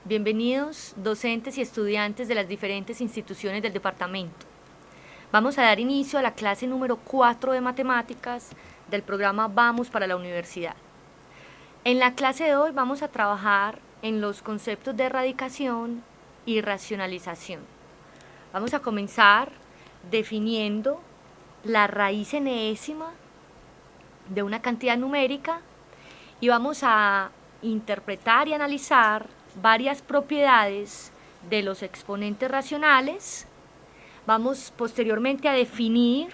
Bienvenidos docentes y estudiantes de las diferentes instituciones del departamento. Vamos a dar inicio a la clase número 4 de matemáticas del programa Vamos para la Universidad. En la clase de hoy vamos a trabajar en los conceptos de radicación y racionalización. Vamos a comenzar definiendo la raíz enésima de una cantidad numérica y vamos a interpretar y analizar varias propiedades de los exponentes racionales. Vamos posteriormente a definir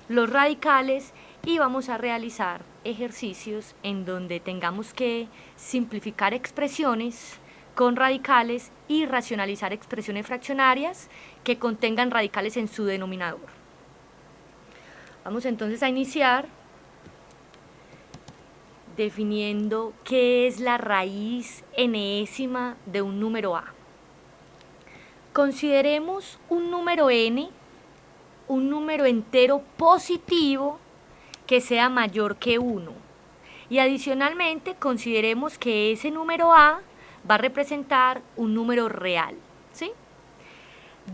los radicales y vamos a realizar ejercicios en donde tengamos que simplificar expresiones con radicales y racionalizar expresiones fraccionarias que contengan radicales en su denominador. Vamos entonces a iniciar definiendo qué es la raíz enésima de un número A. Consideremos un número n, un número entero positivo que sea mayor que 1. Y adicionalmente consideremos que ese número A va a representar un número real, ¿sí?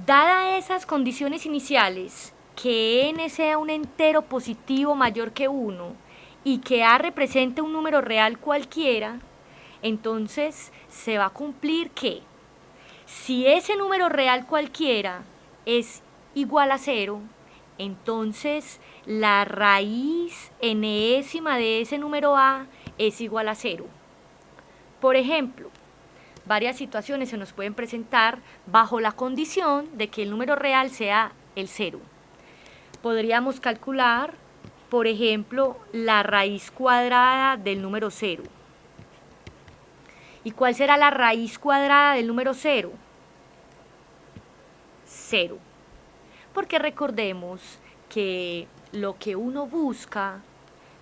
Dadas esas condiciones iniciales, que n sea un entero positivo mayor que 1, y que A represente un número real cualquiera, entonces se va a cumplir que si ese número real cualquiera es igual a 0, entonces la raíz enésima de ese número A es igual a 0. Por ejemplo, varias situaciones se nos pueden presentar bajo la condición de que el número real sea el 0. Podríamos calcular, por ejemplo, la raíz cuadrada del número 0. ¿Y cuál será la raíz cuadrada del número 0? 0. Porque recordemos que lo que uno busca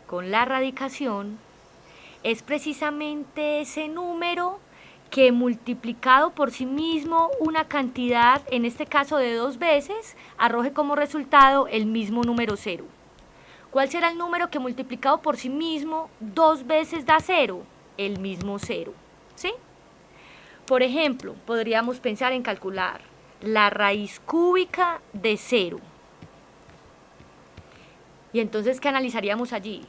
con la radicación es precisamente ese número que multiplicado por sí mismo una cantidad, en este caso de 2 veces, arroje como resultado el mismo número 0. ¿Cuál será el número que multiplicado por sí mismo 2 veces da 0? El mismo 0, ¿sí? Por ejemplo, podríamos pensar en calcular la raíz cúbica de 0. Y entonces, ¿qué analizaríamos allí?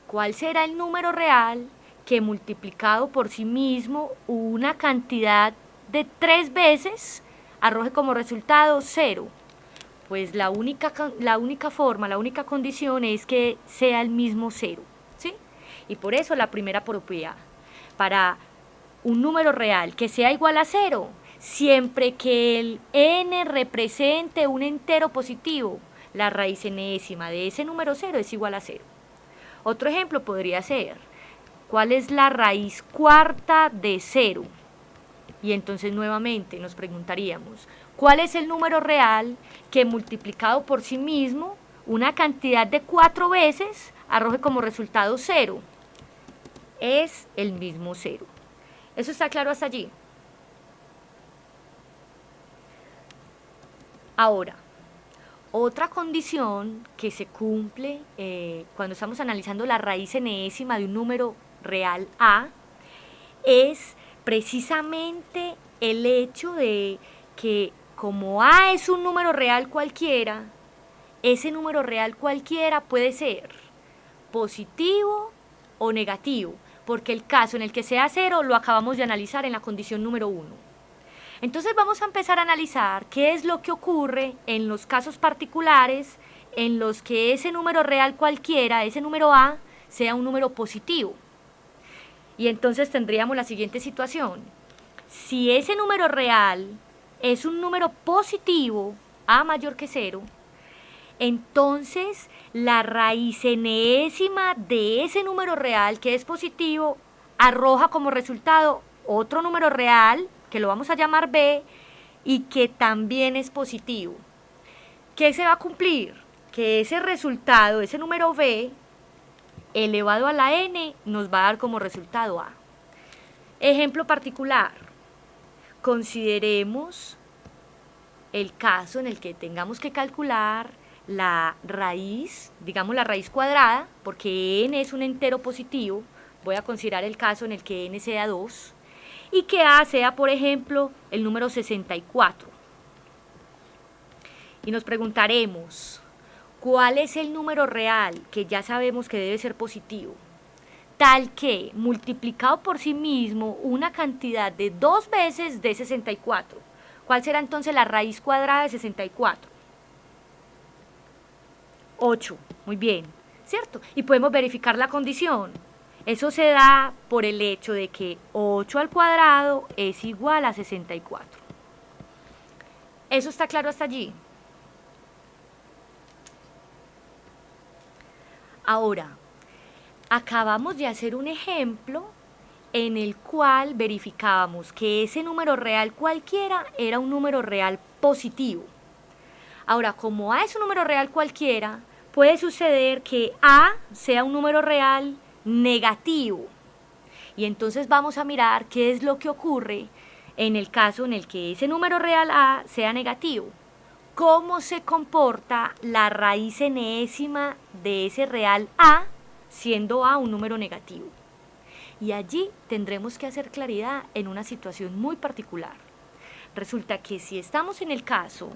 ¿Cuál será el número real que multiplicado por sí mismo una cantidad de 3 veces arroje como resultado 0? Pues la única forma, la única condición es que sea el mismo 0, ¿sí? Y por eso la primera propiedad, para un número real que sea igual a 0, siempre que el n represente un entero positivo, la raíz enésima de ese número 0 es igual a 0. Otro ejemplo podría ser, ¿cuál es la raíz cuarta de 0? Y entonces nuevamente nos preguntaríamos, ¿cuál es el número real que multiplicado por sí mismo una cantidad de 4 veces arroje como resultado 0? Es el mismo 0. ¿Eso está claro hasta allí? Ahora, otra condición que se cumple cuando estamos analizando la raíz enésima de un número real A es precisamente el hecho de que como A es un número real cualquiera, ese número real cualquiera puede ser positivo o negativo, porque el caso en el que sea 0 lo acabamos de analizar en la condición número 1. Entonces vamos a empezar a analizar qué es lo que ocurre en los casos particulares en los que ese número real cualquiera, ese número A, sea un número positivo. Y entonces tendríamos la siguiente situación. Si ese número real es un número positivo, A mayor que 0, entonces la raíz enésima de ese número real que es positivo arroja como resultado otro número real, que lo vamos a llamar B, y que también es positivo. ¿Qué se va a cumplir? Que ese resultado, ese número B, elevado a la n, nos va a dar como resultado A. Ejemplo particular. Consideremos el caso en el que tengamos que calcular la raíz, digamos la raíz cuadrada, porque n es un entero positivo. Voy a considerar el caso en el que n sea 2. y que A sea, por ejemplo, el número 64. Y nos preguntaremos, ¿cuál es el número real que ya sabemos que debe ser positivo? Tal que, multiplicado por sí mismo, una cantidad de 2 veces de 64. ¿Cuál será entonces la raíz cuadrada de 64? 8, muy bien, ¿cierto? Y podemos verificar la condición. Eso se da por el hecho de que 8 al cuadrado es igual a 64. ¿Eso está claro hasta allí? Ahora, acabamos de hacer un ejemplo en el cual verificábamos que ese número real cualquiera era un número real positivo. Ahora, como A es un número real cualquiera, puede suceder que A sea un número real negativo. Y entonces vamos a mirar qué es lo que ocurre en el caso en el que ese número real A sea negativo. ¿Cómo se comporta la raíz enésima de ese real A, siendo A un número negativo? Y allí tendremos que hacer claridad en una situación muy particular. Resulta que si estamos en el caso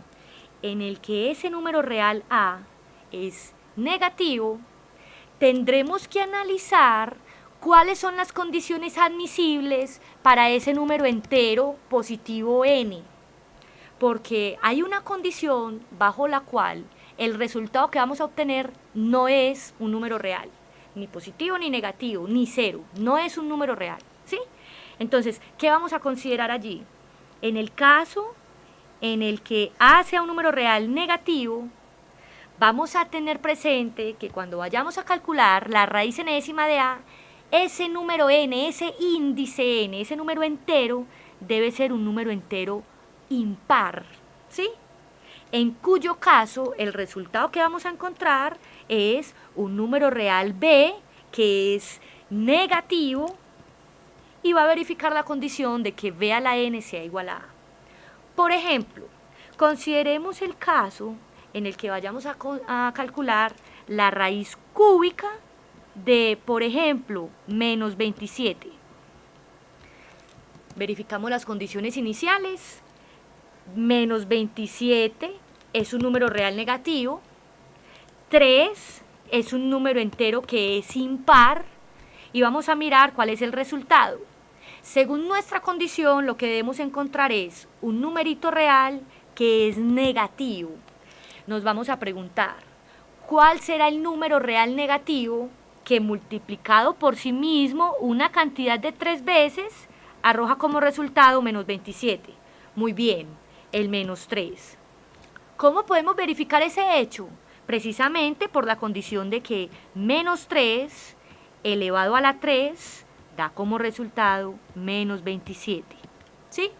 en el que ese número real A es negativo, tendremos que analizar cuáles son las condiciones admisibles para ese número entero positivo n. Porque hay una condición bajo la cual el resultado que vamos a obtener no es un número real, ni positivo ni negativo, ni cero, no es un número real, ¿sí? Entonces, ¿qué vamos a considerar allí? En el caso en el que A sea un número real negativo, vamos a tener presente que cuando vayamos a calcular la raíz enésima de A, ese número n, ese índice n, ese número entero, debe ser un número entero impar, ¿sí? En cuyo caso el resultado que vamos a encontrar es un número real b que es negativo y va a verificar la condición de que b a la n sea igual a a. Por ejemplo, consideremos el caso en el que vayamos a calcular la raíz cúbica de, por ejemplo, menos 27. Verificamos las condiciones iniciales. Menos 27 es un número real negativo. 3 es un número entero que es impar. Y vamos a mirar cuál es el resultado. Según nuestra condición, lo que debemos encontrar es un numerito real que es negativo. Nos vamos a preguntar, ¿cuál será el número real negativo que multiplicado por sí mismo una cantidad de 3 veces arroja como resultado menos 27? Muy bien, el menos 3. ¿Cómo podemos verificar ese hecho? Precisamente por la condición de que menos 3 elevado a la 3 da como resultado menos 27, ¿sí?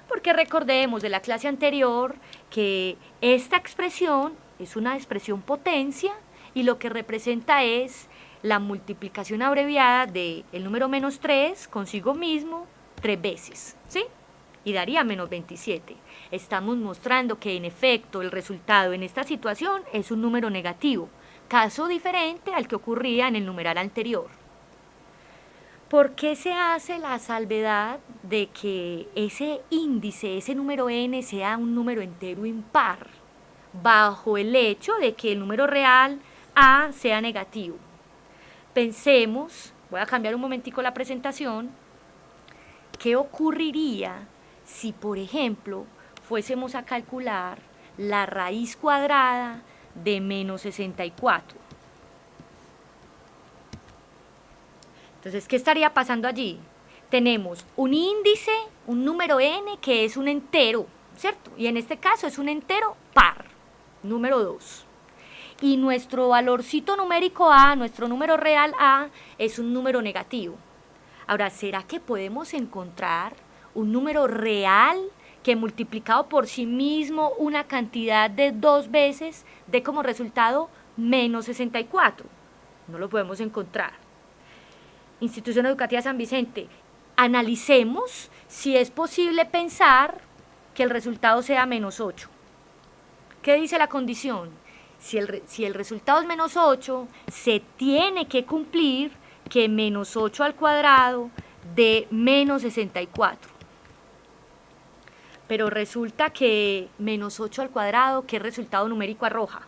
Porque recordemos de la clase anterior que esta expresión es una expresión potencia y lo que representa es la multiplicación abreviada del número menos 3 consigo mismo 3 veces, ¿sí? Y daría menos 27. Estamos mostrando que en efecto el resultado en esta situación es un número negativo, caso diferente al que ocurría en el numeral anterior. ¿Por qué se hace la salvedad de que ese índice, ese número n, sea un número entero impar? Bajo el hecho de que el número real a sea negativo. Pensemos, voy a cambiar un momentico la presentación, ¿qué ocurriría si, por ejemplo, fuésemos a calcular la raíz cuadrada de menos 64? Entonces, ¿qué estaría pasando allí? Tenemos un índice, un número n que es un entero, ¿cierto? Y en este caso es un entero par, número 2. Y nuestro valorcito numérico a, nuestro número real a, es un número negativo. Ahora, ¿será que podemos encontrar un número real que multiplicado por sí mismo una cantidad de 2 veces dé como resultado menos 64? No lo podemos encontrar. Institución Educativa San Vicente, analicemos si es posible pensar que el resultado sea menos 8. ¿Qué dice la condición? Si el resultado es menos 8, se tiene que cumplir que menos 8 al cuadrado de menos 64. Pero resulta que menos 8 al cuadrado, ¿qué resultado numérico arroja?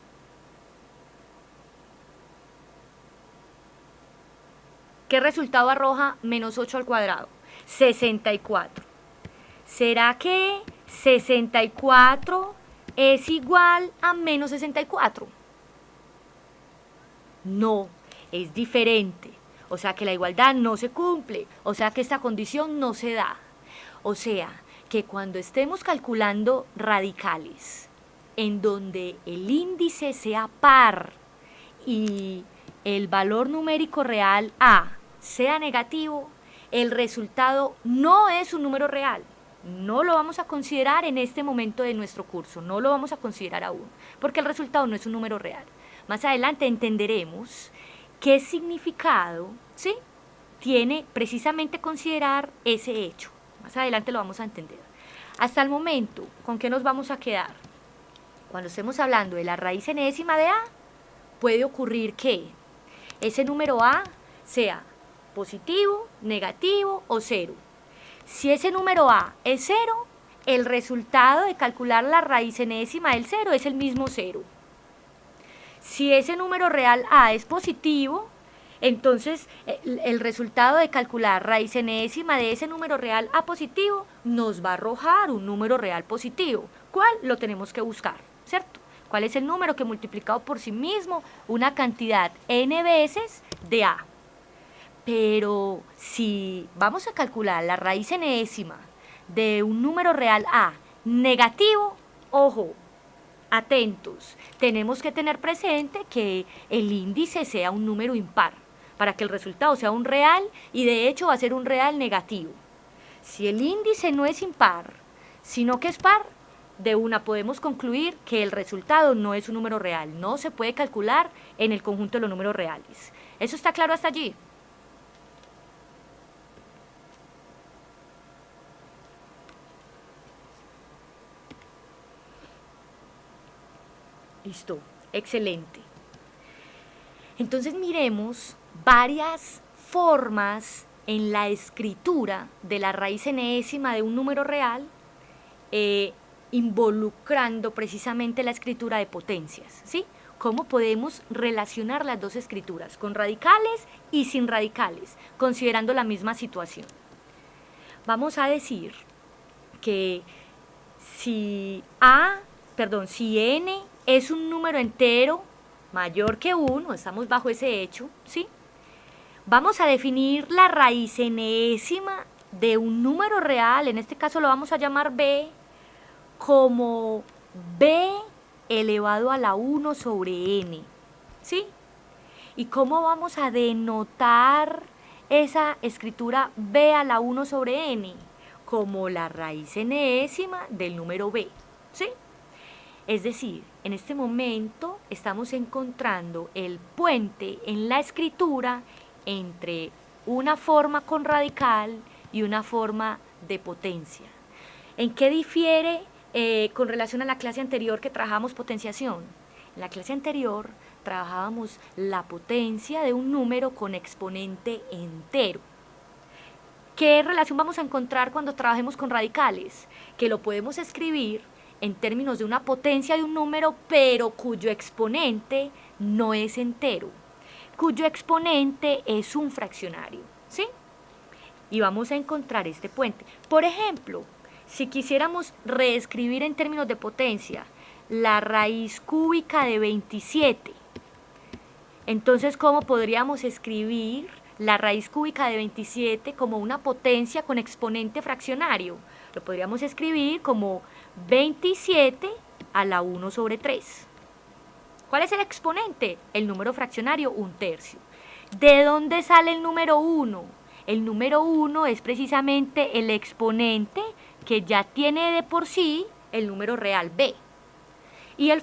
¿Qué resultado arroja menos 8 al cuadrado? 64. ¿Será que 64 es igual a menos 64? No, es diferente. O sea que la igualdad no se cumple. O sea que esta condición no se da. O sea que cuando estemos calculando radicales en donde el índice sea par y el valor numérico real A sea negativo, el resultado no es un número real. No lo vamos a considerar en este momento de nuestro curso, no lo vamos a considerar aún, porque el resultado no es un número real. Más adelante entenderemos qué significado, ¿sí?, tiene precisamente considerar ese hecho. Más adelante lo vamos a entender. Hasta el momento, ¿con qué nos vamos a quedar? Cuando estemos hablando de la raíz enésima de A, puede ocurrir que ese número A sea positivo, negativo o cero. Si ese número A es cero, el resultado de calcular la raíz enésima del cero es el mismo cero. Si ese número real A es positivo, entonces el resultado de calcular raíz enésima de ese número real A positivo nos va a arrojar un número real positivo. ¿Cuál? Lo tenemos que buscar, ¿cierto? ¿Cuál es el número que multiplicado por sí mismo una cantidad n veces de A? Pero si vamos a calcular la raíz enésima de un número real A negativo, ojo, atentos, tenemos que tener presente que el índice sea un número impar para que el resultado sea un real, y de hecho va a ser un real negativo. Si el índice no es impar, sino que es par, de una podemos concluir que el resultado no es un número real, no se puede calcular en el conjunto de los números reales. ¿Eso está claro hasta allí? Listo, excelente. Entonces miremos varias formas en la escritura de la raíz enésima de un número real, involucrando precisamente la escritura de potencias, ¿sí? ¿Cómo podemos relacionar las dos escrituras, con radicales y sin radicales, considerando la misma situación? Vamos a decir que si n es un número entero mayor que 1, estamos bajo ese hecho, ¿sí? Vamos a definir la raíz enésima de un número real, en este caso lo vamos a llamar b, como b elevado a la 1 sobre n, ¿sí? ¿Y cómo vamos a denotar esa escritura b a la 1 sobre n? Como la raíz enésima del número b, ¿sí? Es decir, en este momento estamos encontrando el puente en la escritura entre una forma con radical y una forma de potencia. ¿En qué difiere con relación a la clase anterior que trabajamos potenciación? En la clase anterior trabajábamos la potencia de un número con exponente entero. ¿Qué relación vamos a encontrar cuando trabajemos con radicales? Que lo podemos escribir en términos de una potencia de un número, pero cuyo exponente no es entero, cuyo exponente es un fraccionario, ¿sí? Y vamos a encontrar este puente. Por ejemplo, si quisiéramos reescribir en términos de potencia la raíz cúbica de 27, entonces, ¿cómo podríamos escribir la raíz cúbica de 27 como una potencia con exponente fraccionario? Lo podríamos escribir como 27 a la 1 sobre 3. ¿Cuál es el exponente? El número fraccionario, 1/3. ¿De dónde sale el número 1? El número 1 es precisamente el exponente que ya tiene de por sí el número real b. Y el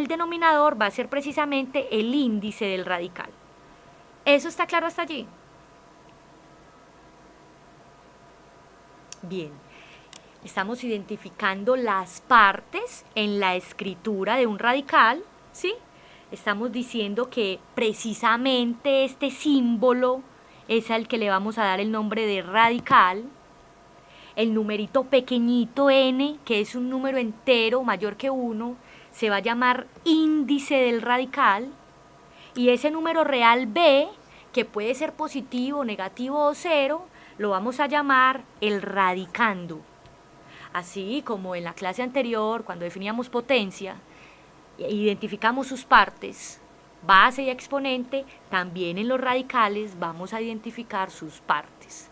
denominador va a ser precisamente el índice del radical. ¿Eso está claro hasta allí? Bien. Estamos identificando las partes en la escritura de un radical, ¿sí? Estamos diciendo que precisamente este símbolo es al que le vamos a dar el nombre de radical. El numerito pequeñito n, que es un número entero mayor que 1, se va a llamar índice del radical. Y ese número real b, que puede ser positivo, negativo o cero, lo vamos a llamar el radicando. Así como en la clase anterior, cuando definíamos potencia, identificamos sus partes, base y exponente, también en los radicales vamos a identificar sus partes.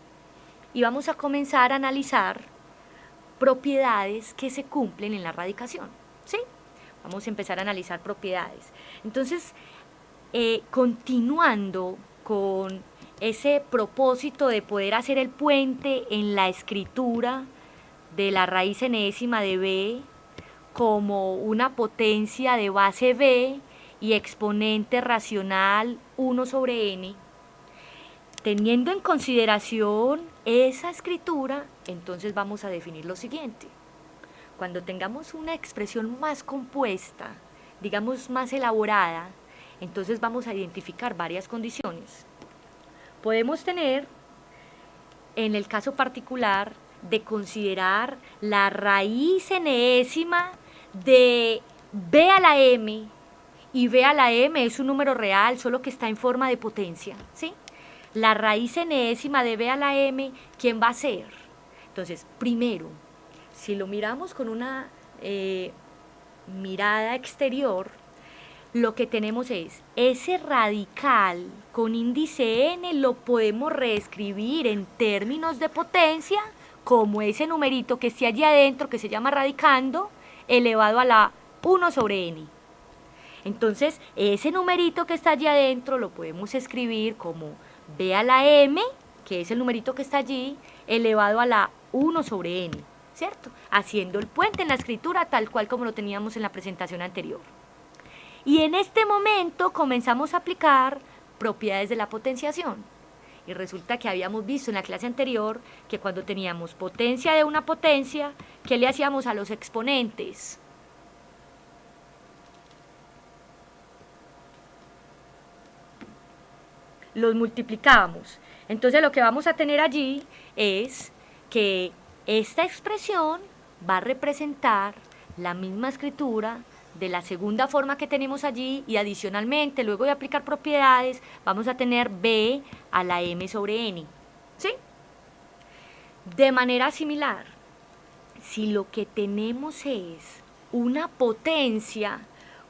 Y vamos a comenzar a analizar propiedades que se cumplen en la radicación, ¿sí? Vamos a empezar a analizar propiedades. Entonces, continuando con ese propósito de poder hacer el puente en la escritura de la raíz enésima de b como una potencia de base b y exponente racional 1 sobre n, teniendo en consideración esa escritura, entonces vamos a definir lo siguiente. Cuando tengamos una expresión más compuesta, digamos más elaborada, entonces vamos a identificar varias condiciones. Podemos tener, en el caso particular, de considerar la raíz enésima de b a la m, y b a la m es un número real, solo que está en forma de potencia, ¿sí? La raíz enésima de b a la m, ¿quién va a ser? Entonces, primero, si lo miramos con una mirada exterior, lo que tenemos es, ese radical con índice n lo podemos reescribir en términos de potencia como ese numerito que esté allí adentro, que se llama radicando, elevado a la 1 sobre n. Entonces, ese numerito que está allí adentro lo podemos escribir como b a la m, que es el numerito que está allí, elevado a la 1 sobre n, ¿cierto? Haciendo el puente en la escritura tal cual como lo teníamos en la presentación anterior. Y en este momento comenzamos a aplicar propiedades de la potenciación. Y resulta que habíamos visto en la clase anterior que cuando teníamos potencia de una potencia, ¿qué le hacíamos a los exponentes? Los multiplicábamos. Entonces lo que vamos a tener allí es que esta expresión va a representar la misma escritura de la segunda forma que tenemos allí, y adicionalmente, luego de aplicar propiedades, vamos a tener b a la m sobre n, ¿sí? De manera similar, si lo que tenemos es una potencia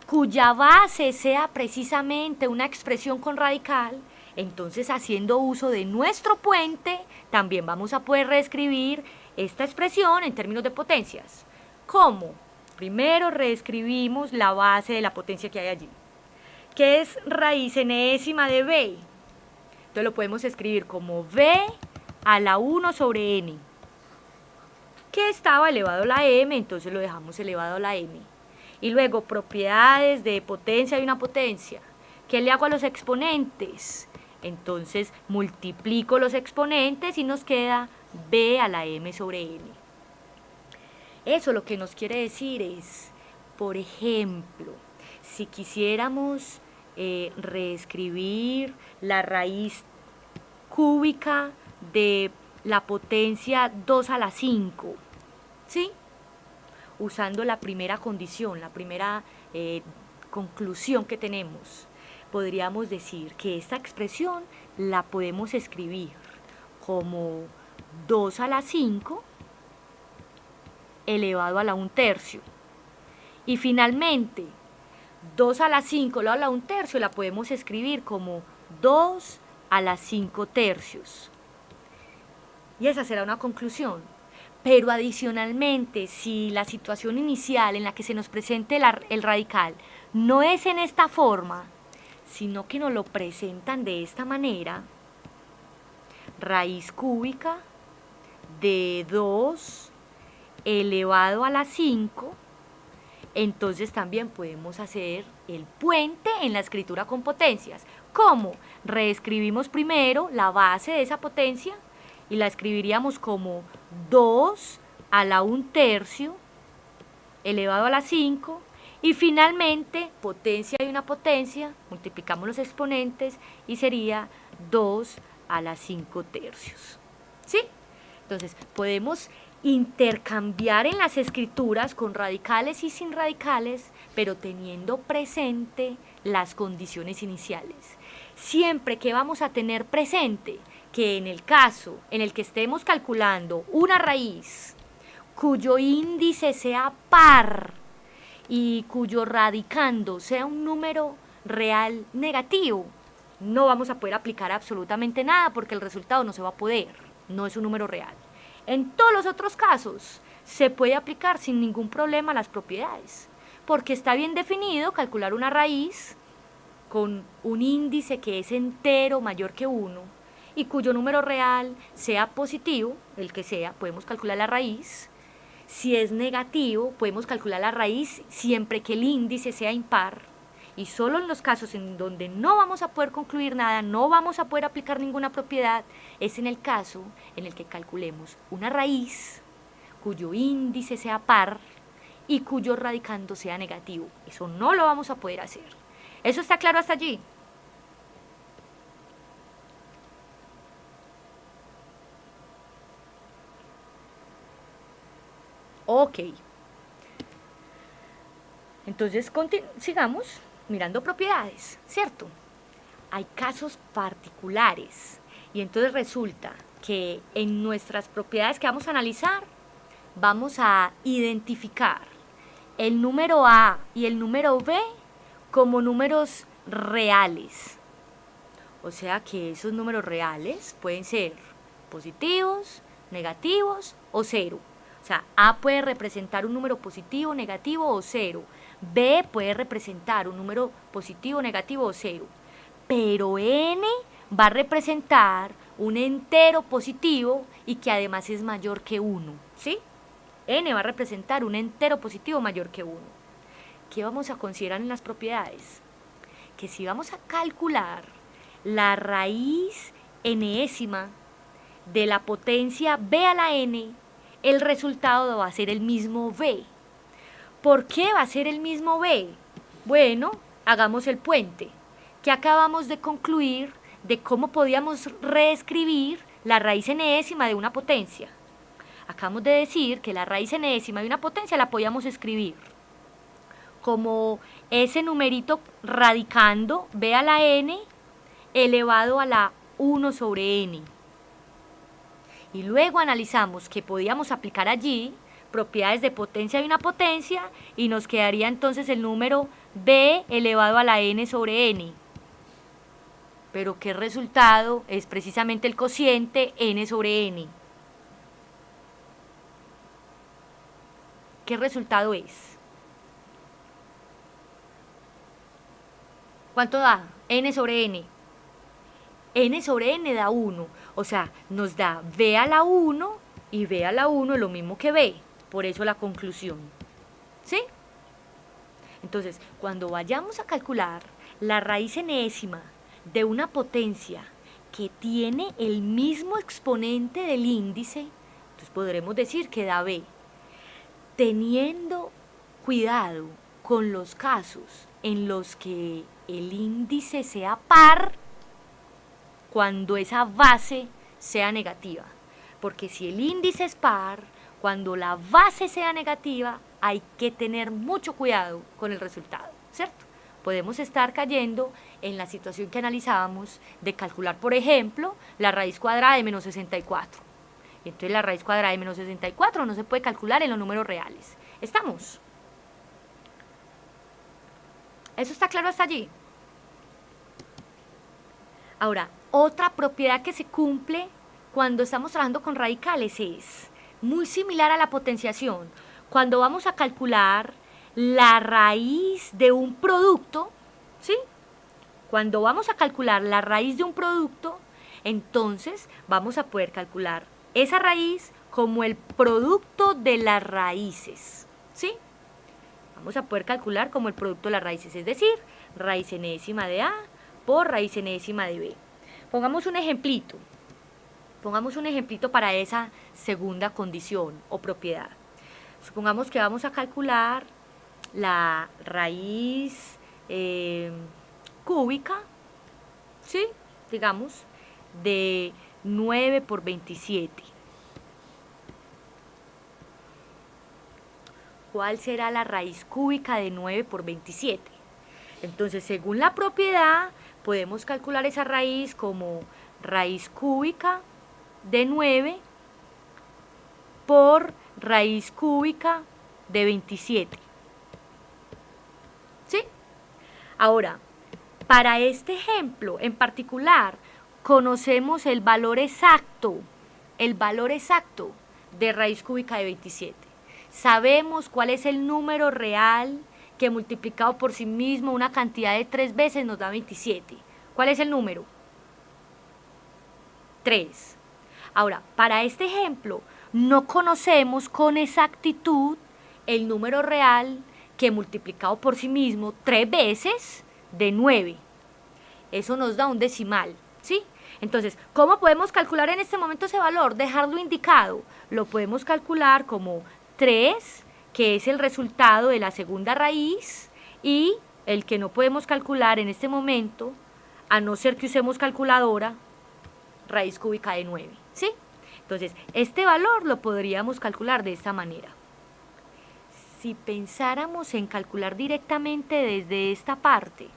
cuya base sea precisamente una expresión con radical, entonces haciendo uso de nuestro puente, también vamos a poder reescribir esta expresión en términos de potencias. ¿Cómo? Primero reescribimos la base de la potencia que hay allí, que es raíz enésima de b. Entonces lo podemos escribir como b a la 1 sobre n, que estaba elevado a la m, entonces lo dejamos elevado a la m. Y luego propiedades de potencia de una potencia. ¿Qué le hago a los exponentes? Entonces multiplico los exponentes y nos queda b a la m sobre n. Eso lo que nos quiere decir es, por ejemplo, si quisiéramos reescribir la raíz cúbica de la potencia 2 a la 5, ¿sí? Usando la primera condición, la primera conclusión que tenemos, podríamos decir que esta expresión la podemos escribir como 2 a la 5 elevado a la 1/3. Y finalmente, 2 a la 5 elevado a la 1/3 la podemos escribir como 2 a la 5/3. Y esa será una conclusión. Pero adicionalmente, si la situación inicial en la que se nos presente el radical no es en esta forma, sino que nos lo presentan de esta manera, raíz cúbica de 2 elevado a la 5, entonces también podemos hacer el puente en la escritura con potencias. ¿Cómo? Reescribimos primero la base de esa potencia y la escribiríamos como 2 a la 1/3 elevado a la 5, y finalmente potencia de una potencia, multiplicamos los exponentes y sería 2 a la 5/3. ¿Sí? Entonces, podemos intercambiar en las escrituras con radicales y sin radicales, pero teniendo presente las condiciones iniciales. Siempre que vamos a tener presente que en el caso en el que estemos calculando una raíz cuyo índice sea par y cuyo radicando sea un número real negativo, no vamos a poder aplicar absolutamente nada porque el resultado no se va a poder, no es un número real. En todos los otros casos se puede aplicar sin ningún problema las propiedades, porque está bien definido calcular una raíz con un índice que es entero mayor que 1 y cuyo número real sea positivo, el que sea, podemos calcular la raíz. Si es negativo, podemos calcular la raíz siempre que el índice sea impar. Y solo en los casos en donde no vamos a poder concluir nada, no vamos a poder aplicar ninguna propiedad, es en el caso en el que calculemos una raíz cuyo índice sea par y cuyo radicando sea negativo. Eso no lo vamos a poder hacer. ¿Eso está claro hasta allí? Ok. Entonces sigamos mirando propiedades, ¿cierto? Hay casos particulares y entonces resulta que en nuestras propiedades que vamos a analizar vamos a identificar el número A y el número B como números reales. O sea que esos números reales pueden ser positivos, negativos o cero. O sea, A puede representar un número positivo, negativo o cero. B puede representar un número positivo, negativo o cero. Pero N va a representar un entero positivo y que además es mayor que 1. ¿Sí? N va a representar un entero positivo mayor que 1. ¿Qué vamos a considerar en las propiedades? Que si vamos a calcular la raíz enésima de la potencia b a la n, el resultado va a ser el mismo b. ¿Por qué va a ser el mismo b? Bueno, hagamos el puente, que acabamos de concluir de cómo podíamos reescribir la raíz enésima de una potencia. Acabamos de decir que la raíz enésima de una potencia la podíamos escribir como ese numerito radicando b a la n elevado a la 1 sobre n. Y luego analizamos que podíamos aplicar allí propiedades de potencia de una potencia y nos quedaría entonces el número b elevado a la n sobre n. Pero ¿qué resultado es precisamente el cociente n sobre n? ¿Qué resultado es? ¿Cuánto da? N sobre n. N sobre n da 1. O sea, nos da b a la 1 y b a la 1 es lo mismo que b. Por eso la conclusión. ¿Sí? Entonces, cuando vayamos a calcular la raíz enésima de una potencia que tiene el mismo exponente del índice, entonces podremos decir que da b. Teniendo cuidado con los casos en los que el índice sea par cuando esa base sea negativa. Porque si el índice es par, cuando la base sea negativa, hay que tener mucho cuidado con el resultado, ¿cierto? Podemos estar cayendo en la situación que analizábamos de calcular, por ejemplo, la raíz cuadrada de menos 64. Entonces la raíz cuadrada de menos 64 no se puede calcular en los números reales. ¿Estamos? ¿Eso está claro hasta allí? Ahora, otra propiedad que se cumple cuando estamos trabajando con radicales es muy similar a la potenciación. Cuando vamos a calcular la raíz de un producto, ¿sí? Cuando vamos a calcular la raíz de un producto, entonces vamos a poder calcular esa raíz como el producto de las raíces, ¿sí? Vamos a poder calcular como el producto de las raíces, es decir, raíz enésima de A por raíz enésima de B. Pongamos un ejemplito. Pongamos un ejemplito para esa segunda condición o propiedad. Supongamos que vamos a calcular la raíz cúbica, ¿sí? Digamos, de 9 por 27. ¿Cuál será la raíz cúbica de 9 por 27? Entonces, según la propiedad, podemos calcular esa raíz como raíz cúbica de 9 por raíz cúbica de 27. ¿Sí? Ahora, para este ejemplo en particular, conocemos el valor exacto de raíz cúbica de 27. Sabemos cuál es el número real que multiplicado por sí mismo una cantidad de 3 veces nos da 27. ¿Cuál es el número? 3. Ahora, para este ejemplo, no conocemos con exactitud el número real que multiplicado por sí mismo 3 veces de 9. Eso nos da un decimal, ¿sí? Entonces, ¿cómo podemos calcular en este momento ese valor? Dejarlo indicado. Lo podemos calcular como 3, que es el resultado de la segunda raíz, y el que no podemos calcular en este momento, a no ser que usemos calculadora, raíz cúbica de 9, ¿sí? Entonces, este valor lo podríamos calcular de esta manera. Si pensáramos en calcular directamente desde esta parte,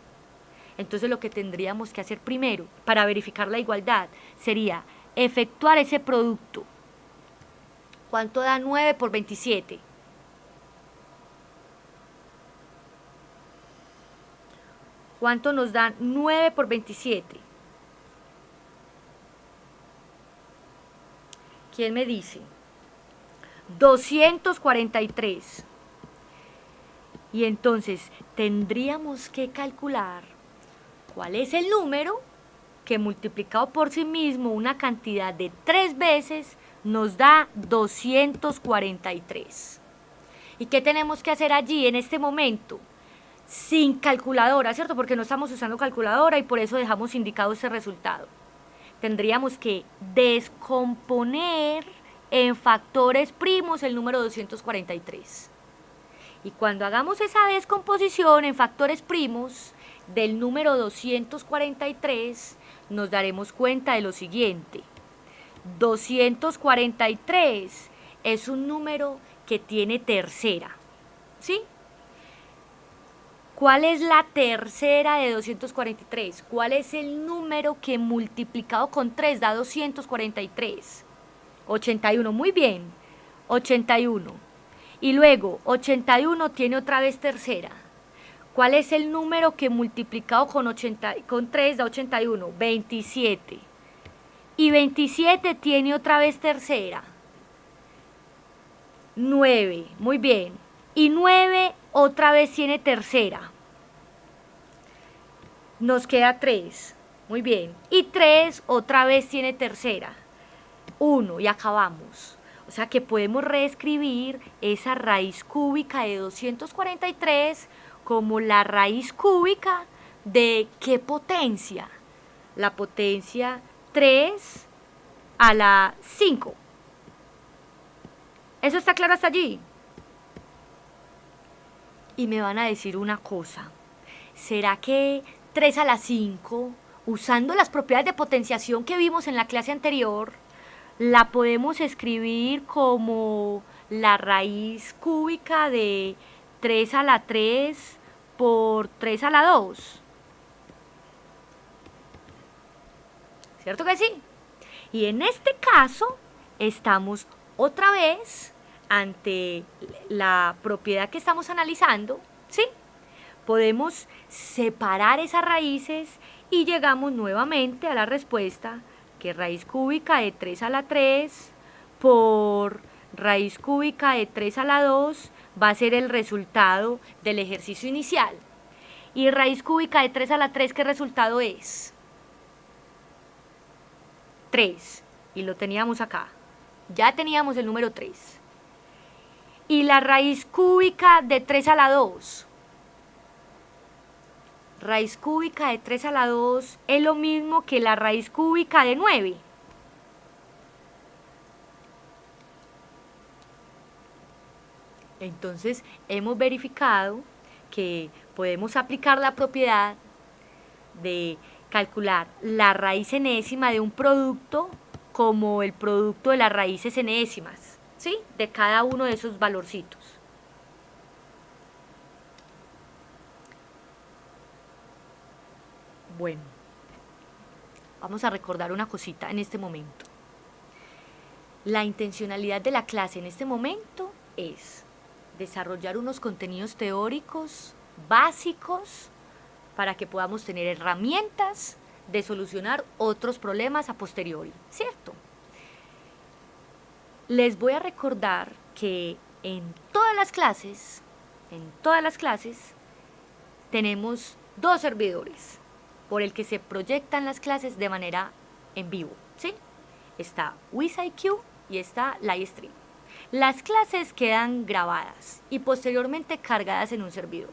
entonces lo que tendríamos que hacer primero para verificar la igualdad sería efectuar ese producto. ¿Cuánto da 9 por 27? ¿Cuánto nos da 9 por 27? ¿Quién me dice? 243. Y entonces tendríamos que calcular cuál es el número que multiplicado por sí mismo una cantidad de 3 veces nos da 243. ¿Y qué tenemos que hacer allí en este momento? Sin calculadora, ¿cierto? Porque no estamos usando calculadora y por eso dejamos indicado ese resultado. Tendríamos que descomponer en factores primos el número 243. Y cuando hagamos esa descomposición en factores primos del número 243, nos daremos cuenta de lo siguiente. 243 es un número que tiene tercera, ¿sí? ¿Cuál es la tercera de 243? ¿Cuál es el número que multiplicado con 3 da 243? 81, muy bien, 81. Y luego, 81 tiene otra vez tercera. ¿Cuál es el número que multiplicado con 3 da 81? 27. Y 27 tiene otra vez tercera. 9, muy bien. Y 9 otra vez tiene tercera. Nos queda 3, muy bien. Y 3 otra vez tiene tercera. 1 y acabamos. O sea que podemos reescribir esa raíz cúbica de 243 como la raíz cúbica de ¿qué potencia? La potencia 3 a la 5. ¿Eso está claro hasta allí? Y me van a decir una cosa. ¿Será que 3 a la 5, usando las propiedades de potenciación que vimos en la clase anterior, la podemos escribir como la raíz cúbica de 3 a la 3 por 3 a la 2? ¿Cierto que sí? Y en este caso estamos otra vez ante la propiedad que estamos analizando, ¿sí? Podemos separar esas raíces y llegamos nuevamente a la respuesta que raíz cúbica de 3 a la 3 por raíz cúbica de 3 a la 2 va a ser el resultado del ejercicio inicial. Y raíz cúbica de 3 a la 3, ¿qué resultado es? 3. Y lo teníamos acá. Ya teníamos el número 3. Y la raíz cúbica de 3 a la 2. Raíz cúbica de 3 a la 2 es lo mismo que la raíz cúbica de 9. Entonces, hemos verificado que podemos aplicar la propiedad de calcular la raíz enésima de un producto como el producto de las raíces enésimas, ¿sí? De cada uno de esos valorcitos. Bueno, vamos a recordar una cosita en este momento. La intencionalidad de la clase en este momento es desarrollar unos contenidos teóricos básicos para que podamos tener herramientas de solucionar otros problemas a posteriori, ¿cierto? Les voy a recordar que en todas las clases, tenemos dos servidores por el que se proyectan las clases de manera en vivo, ¿sí? Está WizIQ y está Livestream. Las clases quedan grabadas y posteriormente cargadas en un servidor.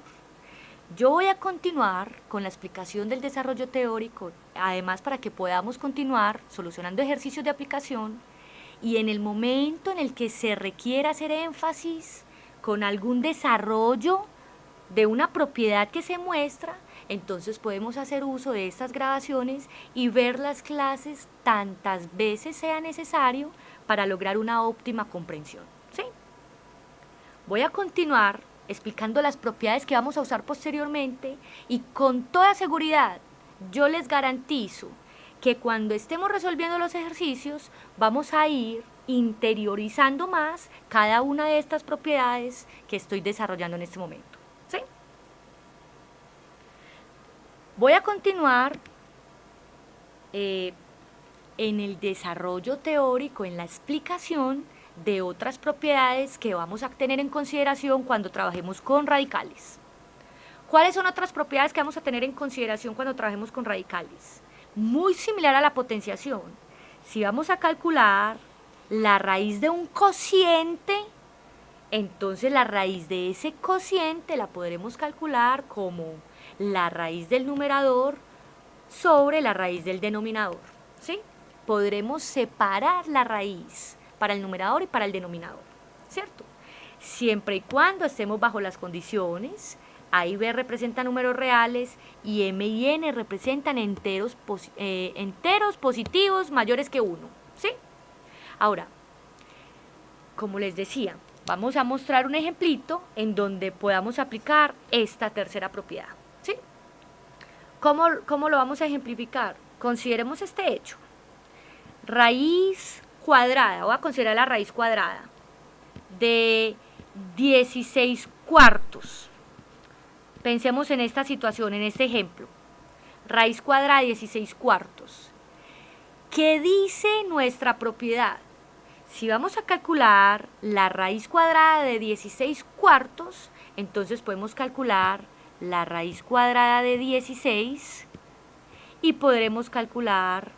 Yo voy a continuar con la explicación del desarrollo teórico, además para que podamos continuar solucionando ejercicios de aplicación, y en el momento en el que se requiera hacer énfasis con algún desarrollo de una propiedad que se muestra, entonces podemos hacer uso de estas grabaciones y ver las clases tantas veces sea necesario para lograr una óptima comprensión, ¿sí? Voy a continuar explicando las propiedades que vamos a usar posteriormente y con toda seguridad yo les garantizo que cuando estemos resolviendo los ejercicios vamos a ir interiorizando más cada una de estas propiedades que estoy desarrollando en este momento, ¿sí? Voy a continuar en el desarrollo teórico, en la explicación de otras propiedades que vamos a tener en consideración cuando trabajemos con radicales. ¿Cuáles son otras propiedades que vamos a tener en consideración cuando trabajemos con radicales? Muy similar a la potenciación. Si vamos a calcular la raíz de un cociente, entonces la raíz de ese cociente la podremos calcular como la raíz del numerador sobre la raíz del denominador, ¿sí? Podremos separar la raíz para el numerador y para el denominador, ¿cierto? Siempre y cuando estemos bajo las condiciones, A y B representan números reales y M y N representan enteros positivos mayores que 1, ¿sí? Ahora, como les decía, vamos a mostrar un ejemplito en donde podamos aplicar esta tercera propiedad, ¿sí? ¿Cómo lo vamos a ejemplificar? Consideremos este hecho. Raíz cuadrada, voy a considerar la raíz cuadrada de 16 cuartos. Pensemos en esta situación, en este ejemplo. Raíz cuadrada de 16 cuartos. ¿Qué dice nuestra propiedad? Si vamos a calcular la raíz cuadrada de 16 cuartos, entonces podemos calcular la raíz cuadrada de 16 y podremos calcular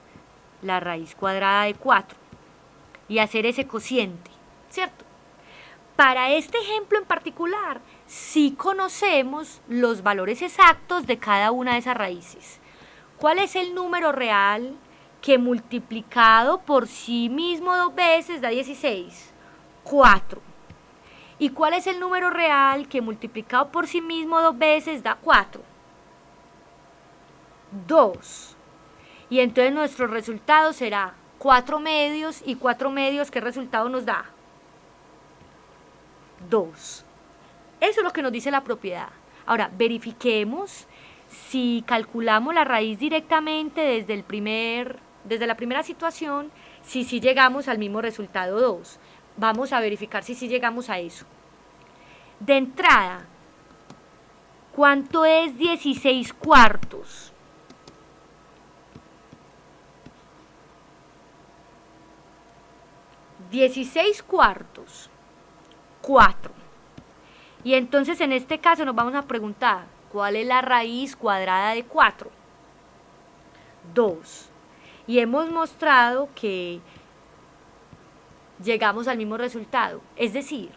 la raíz cuadrada de 4 y hacer ese cociente, ¿cierto? Para este ejemplo en particular, sí conocemos los valores exactos de cada una de esas raíces. ¿Cuál es el número real que multiplicado por sí mismo 2 veces da 16? 4. ¿Y cuál es el número real que multiplicado por sí mismo 2 veces da 4? 2. Y entonces nuestro resultado será 4 medios, y 4 medios, ¿qué resultado nos da? 2. Eso es lo que nos dice la propiedad. Ahora, verifiquemos si calculamos la raíz directamente desde la primera situación, si llegamos al mismo resultado 2. Vamos a verificar si llegamos a eso. De entrada, ¿cuánto es 16 cuartos? ¿16 cuartos? 4. Y entonces en este caso nos vamos a preguntar, ¿cuál es la raíz cuadrada de 4? 2. Y hemos mostrado que llegamos al mismo resultado, es decir,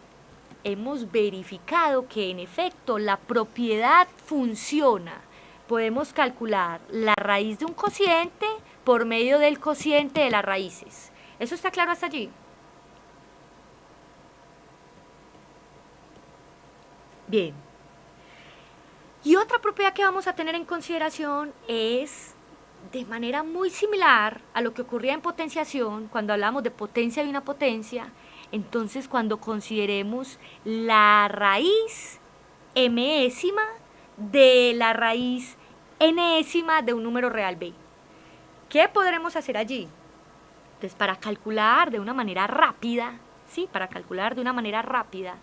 hemos verificado que en efecto la propiedad funciona. Podemos calcular la raíz de un cociente por medio del cociente de las raíces. ¿Eso está claro hasta allí? Bien. Y otra propiedad que vamos a tener en consideración es de manera muy similar a lo que ocurría en potenciación, cuando hablamos de potencia de una potencia, entonces cuando consideremos la raíz mésima de la raíz enésima de un número real b. ¿Qué podremos hacer allí? Entonces, para calcular de una manera rápida, ¿sí? Para calcular de una manera rápida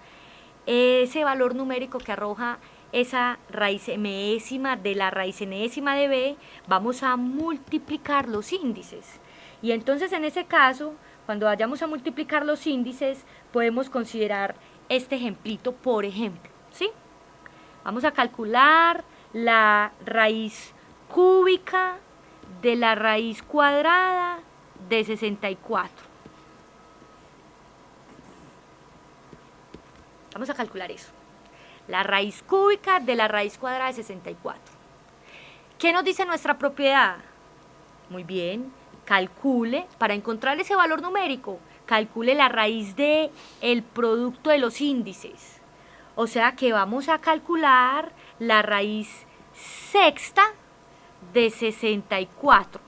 ese valor numérico que arroja esa raíz mésima de la raíz enésima de b, vamos a multiplicar los índices. Y entonces en ese caso, cuando vayamos a multiplicar los índices, podemos considerar este ejemplito, por ejemplo, ¿sí? Vamos a calcular la raíz cúbica de la raíz cuadrada de 64. Vamos a calcular eso. La raíz cúbica de la raíz cuadrada de 64. ¿Qué nos dice nuestra propiedad? Muy bien, calcule, para encontrar ese valor numérico, calcule la raíz de el producto de los índices. O sea que vamos a calcular la raíz sexta de 64.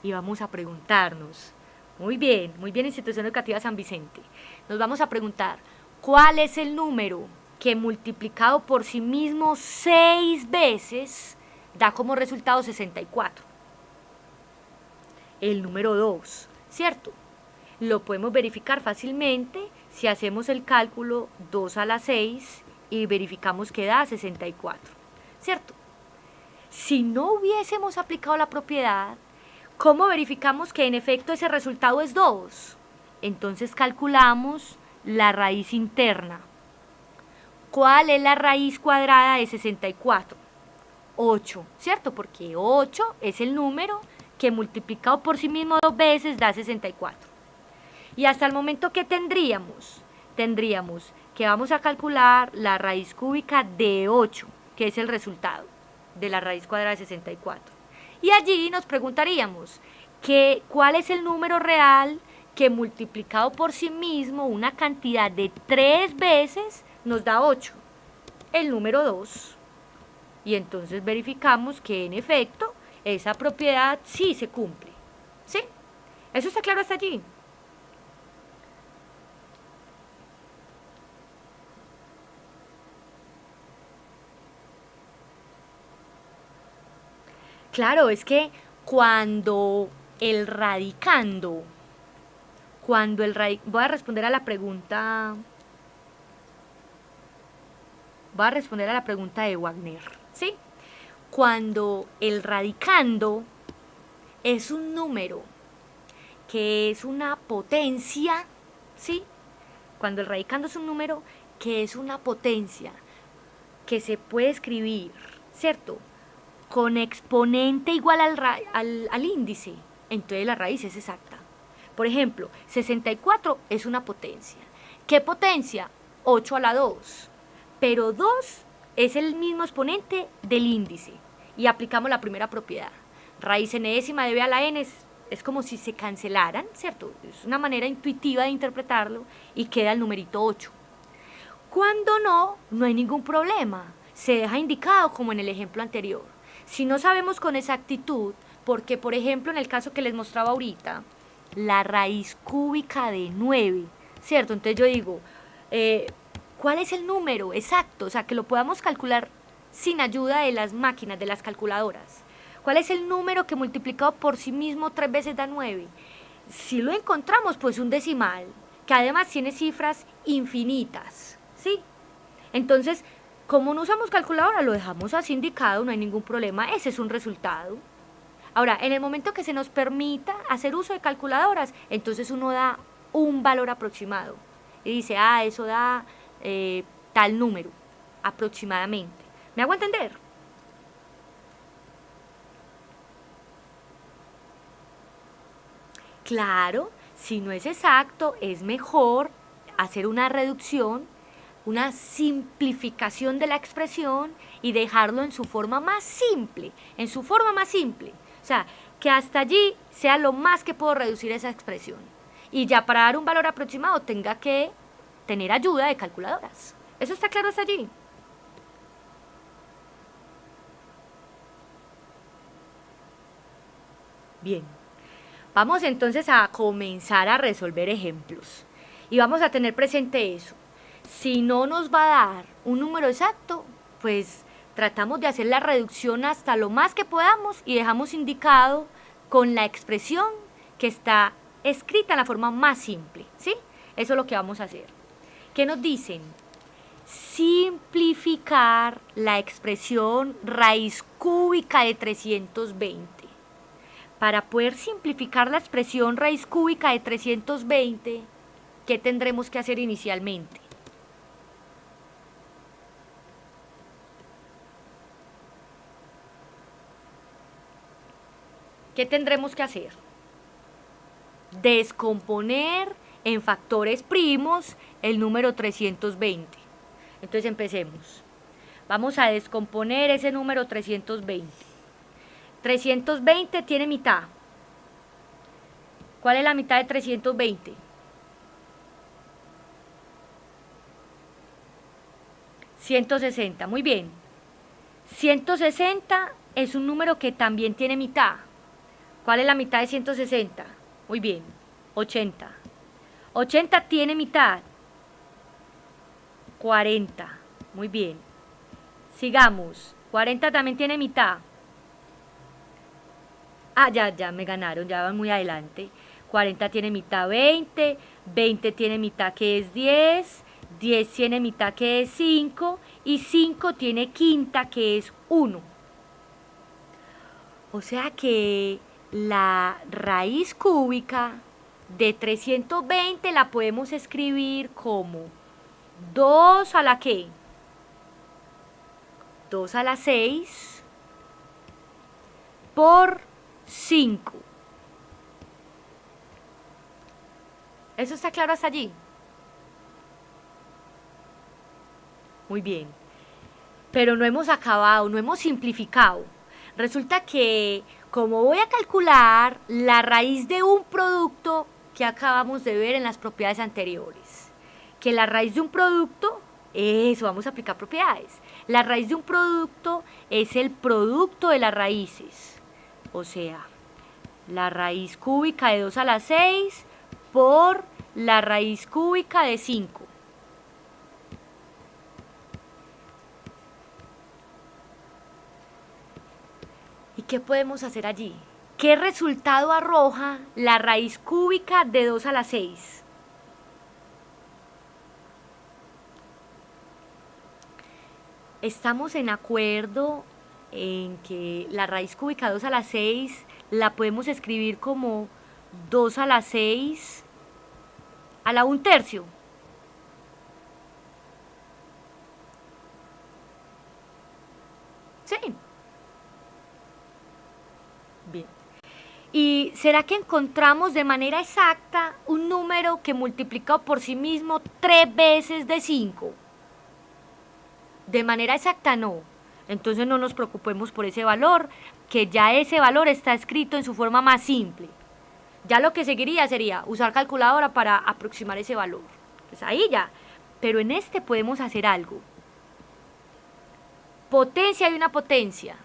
Y vamos a preguntarnos, muy bien, Institución Educativa San Vicente, nos vamos a preguntar, ¿cuál es el número que multiplicado por sí mismo 6 veces da como resultado 64? El número 2, ¿cierto? Lo podemos verificar fácilmente si hacemos el cálculo 2 a la 6 y verificamos que da 64, ¿cierto? Si no hubiésemos aplicado la propiedad, ¿cómo verificamos que en efecto ese resultado es 2? Entonces calculamos la raíz interna. ¿Cuál es la raíz cuadrada de 64? 8, ¿cierto? Porque 8 es el número que multiplicado por sí mismo 2 veces da 64. Y hasta el momento, ¿qué tendríamos? Tendríamos que vamos a calcular la raíz cúbica de 8, que es el resultado de la raíz cuadrada de 64. Y allí nos preguntaríamos, ¿cuál es el número real que multiplicado por sí mismo una cantidad de 3 veces nos da 8? El número 2. Y entonces verificamos que en efecto esa propiedad sí se cumple. ¿Sí? ¿Eso está claro hasta allí? Claro, es que cuando el radicando, voy a responder a la pregunta de Wagner, ¿sí? Cuando el radicando es un número que es una potencia, ¿sí? Cuando el radicando es un número que es una potencia que se puede escribir, ¿cierto?, con exponente igual al índice, entonces la raíz es exacta. Por ejemplo, 64 es una potencia. ¿Qué potencia? 8 a la 2. Pero 2 es el mismo exponente del índice. Y aplicamos la primera propiedad. Raíz enésima de b a la n es como si se cancelaran, ¿cierto? Es una manera intuitiva de interpretarlo y queda el numerito 8. Cuando no hay ningún problema. Se deja indicado como en el ejemplo anterior. Si no sabemos con exactitud, porque por ejemplo en el caso que les mostraba ahorita, la raíz cúbica de 9, ¿cierto? Entonces yo digo, ¿cuál es el número exacto? O sea, que lo podamos calcular sin ayuda de las máquinas, de las calculadoras. ¿Cuál es el número que multiplicado por sí mismo 3 veces da 9? Si lo encontramos, pues un decimal, que además tiene cifras infinitas, ¿sí? Entonces, como no usamos calculadora, lo dejamos así indicado, no hay ningún problema, ese es un resultado. Ahora, en el momento que se nos permita hacer uso de calculadoras, entonces uno da un valor aproximado y dice, eso da tal número, aproximadamente. ¿Me hago entender? Claro, si no es exacto, es mejor hacer una reducción, una simplificación de la expresión y dejarlo en su forma más simple, O sea, que hasta allí sea lo más que puedo reducir esa expresión. Y ya para dar un valor aproximado tenga que tener ayuda de calculadoras. ¿Eso está claro hasta allí? Bien, vamos entonces a comenzar a resolver ejemplos. Y vamos a tener presente eso. Si no nos va a dar un número exacto, pues tratamos de hacer la reducción hasta lo más que podamos y dejamos indicado con la expresión que está escrita en la forma más simple, ¿sí? Eso es lo que vamos a hacer. ¿Qué nos dicen? Simplificar la expresión raíz cúbica de 320. Para poder simplificar la expresión raíz cúbica de 320, ¿qué tendremos que hacer inicialmente? ¿Qué tendremos que hacer? Descomponer en factores primos el número 320. Entonces empecemos. Vamos a descomponer ese número 320. 320 tiene mitad. ¿Cuál es la mitad de 320? 160, muy bien. 160 es un número que también tiene mitad. ¿Cuál es la mitad de 160? Muy bien, 80. 80 tiene mitad. 40, muy bien. Sigamos, 40 también tiene mitad. Ah, ya me ganaron, ya van muy adelante. 40 tiene mitad 20, 20 tiene mitad que es 10, 10 tiene mitad que es 5 y 5 tiene quinta que es 1. O sea que la raíz cúbica de 320 la podemos escribir como 2 a la ¿qué? 2 a la 6 por 5. ¿Eso está claro hasta allí? Muy bien. Pero no hemos acabado, no hemos simplificado. Resulta que como voy a calcular la raíz de un producto que acabamos de ver en las propiedades anteriores, que la raíz de un producto, eso, vamos a aplicar propiedades. La raíz de un producto es el producto de las raíces. O sea, la raíz cúbica de 2 a la 6 por la raíz cúbica de 5. ¿Y qué podemos hacer allí? ¿Qué resultado arroja la raíz cúbica de 2 a la 6? Estamos en acuerdo en que la raíz cúbica de 2 a la 6 la podemos escribir como 2 a la 6 a la 1/3. Sí. Bien. ¿Y será que encontramos de manera exacta un número que multiplicado por sí mismo 3 veces de 5? De manera exacta no. Entonces no nos preocupemos por ese valor, que ya ese valor está escrito en su forma más simple. Ya lo que seguiría sería usar calculadora para aproximar ese valor. Pues ahí ya. Pero en este podemos hacer algo. Potencia de una potencia.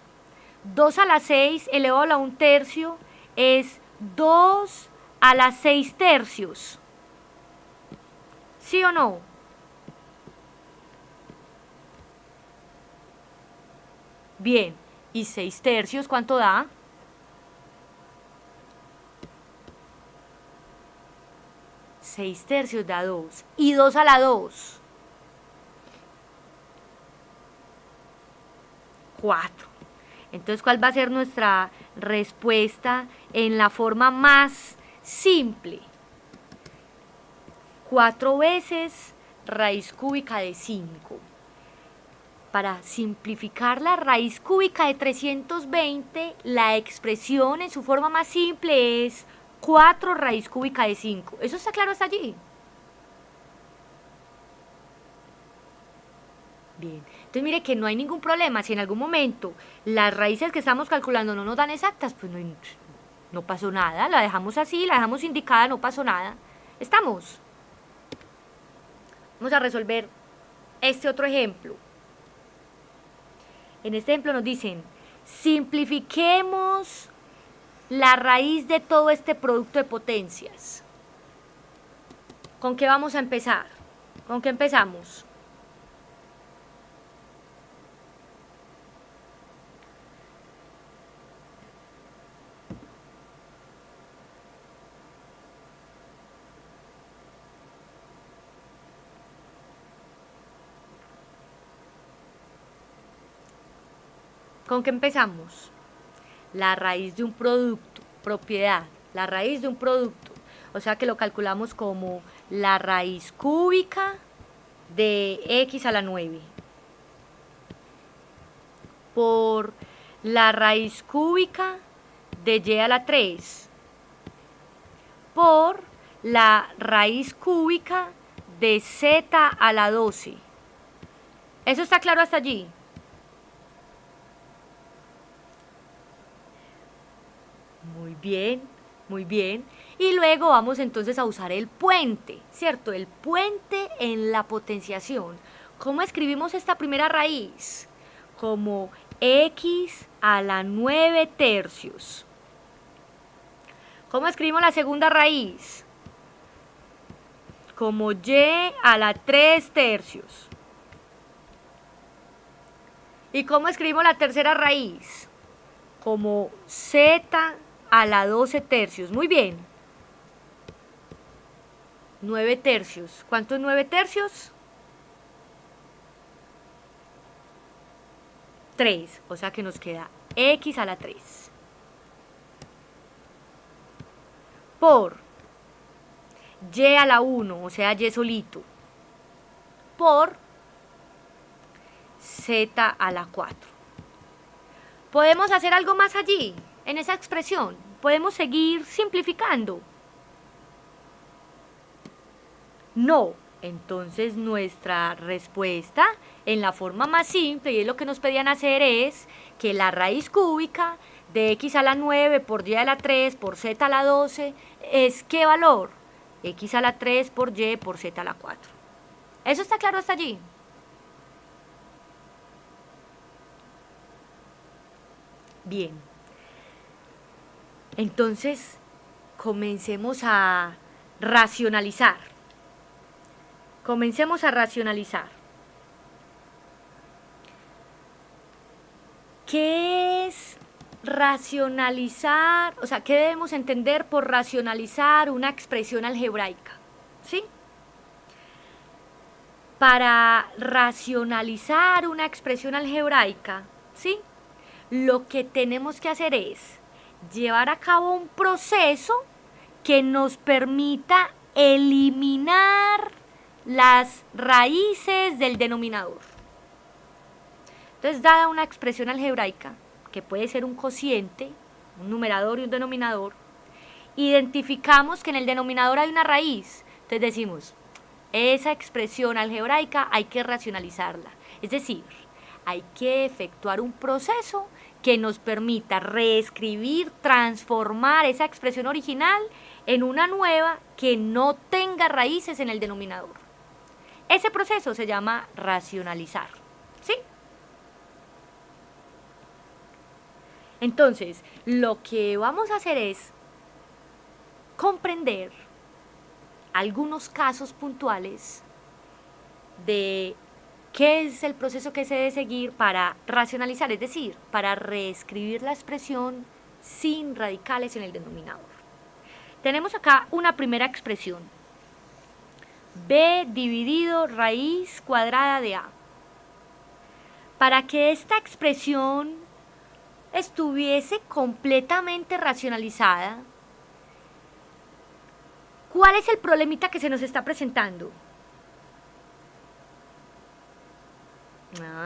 2 a la 6 elevado a la 1/3 es 2 a la 6/3. ¿Sí o no? Bien. ¿Y 6/3 cuánto da? 6/3 da 2. ¿Y 2 a la 2? 4. Entonces, ¿cuál va a ser nuestra respuesta en la forma más simple? 4 veces raíz cúbica de 5. Para simplificar la raíz cúbica de 320, la expresión en su forma más simple es 4 raíz cúbica de 5. ¿Eso está claro hasta allí? Bien. Entonces mire que no hay ningún problema. Si en algún momento las raíces que estamos calculando no nos dan exactas, pues no pasó nada. La dejamos así, la dejamos indicada, no pasó nada. ¿Estamos? Vamos a resolver este otro ejemplo. En este ejemplo nos dicen, simplifiquemos la raíz de todo este producto de potencias. ¿Con qué vamos a empezar? ¿Con qué empezamos? ¿Con qué empezamos? La raíz de un producto, propiedad, la raíz de un producto. O sea que lo calculamos como la raíz cúbica de x a la 9 por la raíz cúbica de y a la 3 por la raíz cúbica de z a la 12. ¿Eso está claro hasta allí? Muy bien, muy bien. Y luego vamos entonces a usar el puente, ¿cierto? El puente en la potenciación. ¿Cómo escribimos esta primera raíz? Como x a la 9 tercios. ¿Cómo escribimos la segunda raíz? Como y a la 3 tercios. ¿Y cómo escribimos la tercera raíz? Como z a la 12 tercios. Muy bien. 9 tercios. ¿Cuánto es 9 tercios? 3. O sea que nos queda x a la 3. Por y a la 1, o sea, y solito. Por z a la 4. ¿Podemos hacer algo más allí, en esa expresión? ¿Podemos seguir simplificando? No. Entonces nuestra respuesta en la forma más simple, y es lo que nos pedían hacer, es que la raíz cúbica de x a la 9 por y a la 3 por z a la 12 es ¿qué valor? X a la 3 por y por z a la 4. ¿Eso está claro hasta allí? Bien. Entonces, comencemos a racionalizar. Comencemos a racionalizar. ¿Qué es racionalizar? O sea, ¿qué debemos entender por racionalizar una expresión algebraica? ¿Sí? Para racionalizar una expresión algebraica, ¿sí? Lo que tenemos que hacer es llevar a cabo un proceso que nos permita eliminar las raíces del denominador. Entonces, dada una expresión algebraica, que puede ser un cociente, un numerador y un denominador, identificamos que en el denominador hay una raíz. Entonces decimos, esa expresión algebraica hay que racionalizarla. Es decir, hay que efectuar un proceso que nos permita reescribir, transformar esa expresión original en una nueva que no tenga raíces en el denominador. Ese proceso se llama racionalizar, ¿sí? Entonces, lo que vamos a hacer es comprender algunos casos puntuales de qué es el proceso que se debe seguir para racionalizar, es decir, para reescribir la expresión sin radicales en el denominador. Tenemos acá una primera expresión, b dividido raíz cuadrada de a. Para que esta expresión estuviese completamente racionalizada, ¿cuál es el problemita que se nos está presentando?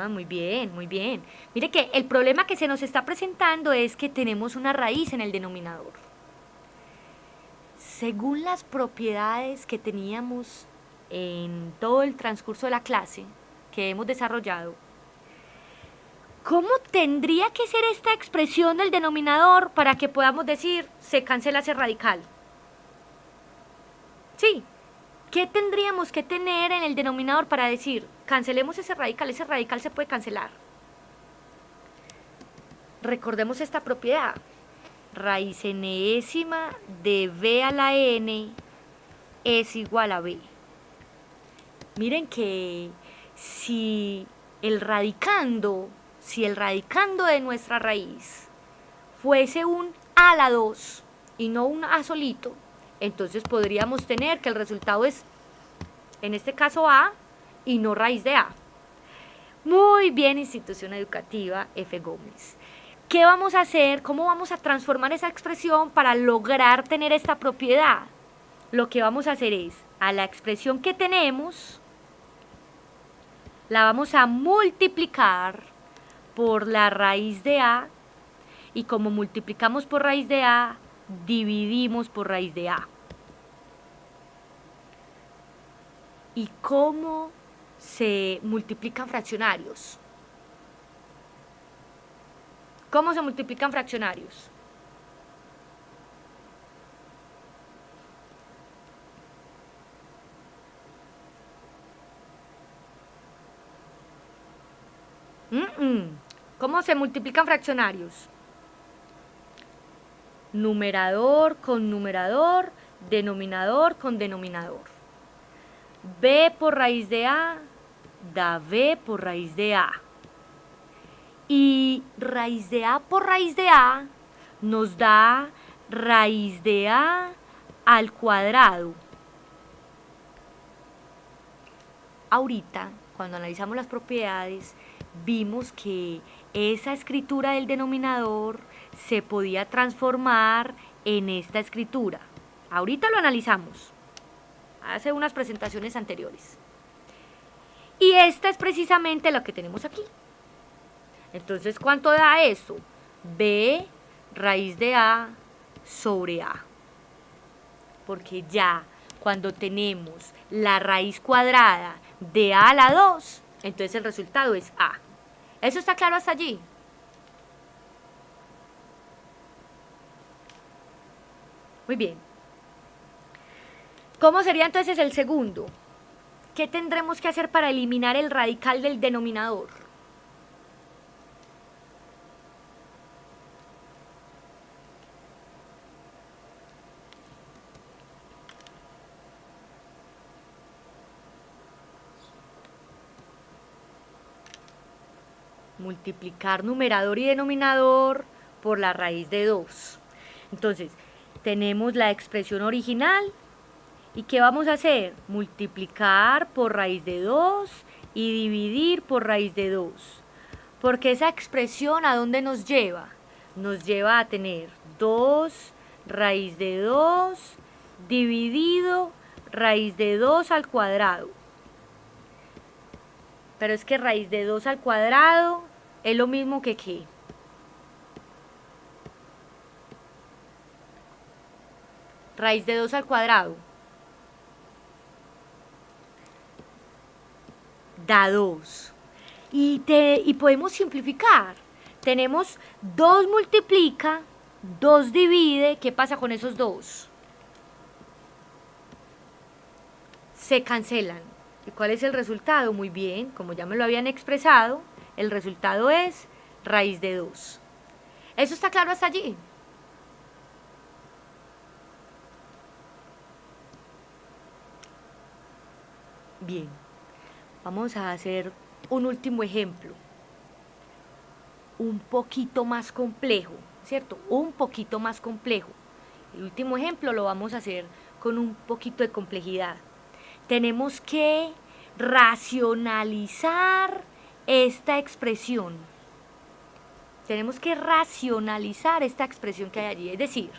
Muy bien, muy bien. Mire que el problema que se nos está presentando es que tenemos una raíz en el denominador. Según las propiedades que teníamos en todo el transcurso de la clase que hemos desarrollado, ¿cómo tendría que ser esta expresión del denominador para que podamos decir se cancela ese radical? Sí. ¿Qué tendríamos que tener en el denominador para decir cancelemos ese radical se puede cancelar? Recordemos esta propiedad. raíz enésima de b a la n es igual a b. Miren que si el radicando de nuestra raíz fuese un a a la 2 y no un a solito, entonces podríamos tener que el resultado es, en este caso, a y no raíz de a. Muy bien, institución educativa F. Gómez. ¿Qué vamos a hacer? ¿Cómo vamos a transformar esa expresión para lograr tener esta propiedad? Lo que vamos a hacer es, a la expresión que tenemos, la vamos a multiplicar por la raíz de a, y como multiplicamos por raíz de a, dividimos por raíz de a. ¿Y cómo se multiplican fraccionarios? ¿Cómo se multiplican fraccionarios? ¿Cómo se multiplican fraccionarios? Numerador con numerador, denominador con denominador. B por raíz de a da b por raíz de a. Y raíz de a por raíz de a nos da raíz de a al cuadrado. Ahorita, cuando analizamos las propiedades, vimos que esa escritura del denominador se podía transformar en esta escritura. Ahorita lo analizamos, hace unas presentaciones anteriores. Y esta es precisamente lo que tenemos aquí. Entonces, ¿cuánto da eso? B raíz de a sobre a. Porque ya cuando tenemos la raíz cuadrada de a a la 2, entonces el resultado es a. ¿Eso está claro hasta allí? Muy bien. ¿Cómo sería entonces el segundo? ¿Qué tendremos que hacer para eliminar el radical del denominador? Multiplicar numerador y denominador por la raíz de 2. Entonces, tenemos la expresión original. ¿Y qué vamos a hacer? Multiplicar por raíz de 2 y dividir por raíz de 2. Porque esa expresión, ¿a dónde nos lleva? Nos lleva a tener 2 raíz de 2 dividido raíz de 2 al cuadrado. Pero es que raíz de 2 al cuadrado es lo mismo que ¿qué? Raíz de 2 al cuadrado da 2. Y podemos simplificar. Tenemos 2 multiplica, 2 divide. ¿Qué pasa con esos 2? Se cancelan. ¿Y cuál es el resultado? Muy bien, como ya me lo habían expresado, el resultado es raíz de 2. ¿Eso está claro hasta allí? Bien, vamos a hacer un último ejemplo, un poquito más complejo, ¿cierto? Un poquito más complejo. El último ejemplo lo vamos a hacer con un poquito de complejidad. Tenemos que racionalizar esta expresión. Tenemos que racionalizar esta expresión que hay allí, es decir,